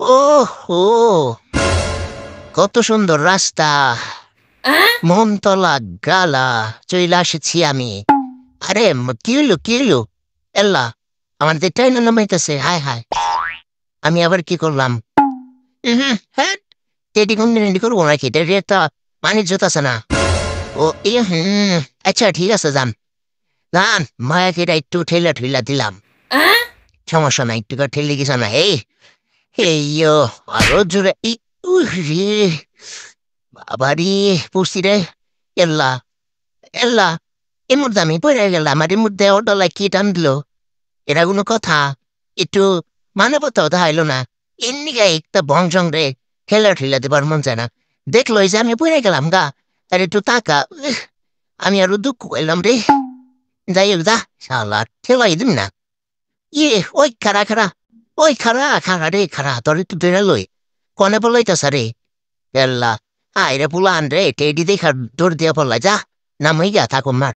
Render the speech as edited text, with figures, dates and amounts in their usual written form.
ওহো, কত সুন্দর রাস্তা! মনতলা গালা চইলা আসেছি আমি। আরে কি হইলো কি হইলো? এল্লা আমার যে ট্রেন নামাইতেছে, হায় হায়! আমি আবার কি করলাম? হ্যাঁ, টেডি রেডি করবো নাকি? টেডি একটা পানির জোত আছে না? ও আচ্ছা ঠিক আছে যান যান, মায়াকে একটু ঠেলা ঠেলা দিলাম। সমস্যা নাই, একটু করে ঠেলে কিছু না। এই আরো জোরে রে বাবারি পুষি রে। এল্লা এল্লা এর মধ্যে আমি পড়ে গেলাম, আর এর মধ্যে অটোলাই কি টান দিল? এটা কোনো কথা? একটু মানবতাও দেখাইলো না। এমনি গায়ে একটা বংশং রে ঠেলা ঠেলা দেবার মন যায় না। দেখলো এই যে আমি পড়ে গেলাম গা, আর একটু তাকা আমি আরো দুঃখ করলাম রে। যাই হোক যা, শালা ঠেলাই দিম না। ওই খারা খারা, ওই খারা খারা রে খারা, তোর একটু ধরে লই কনে বলাইতাছ রে। এল্লা আইরে পুলা আন রে টেডি দেখা দৌড় দিয়া পড়লা যা, নামই গা থাকুম মার।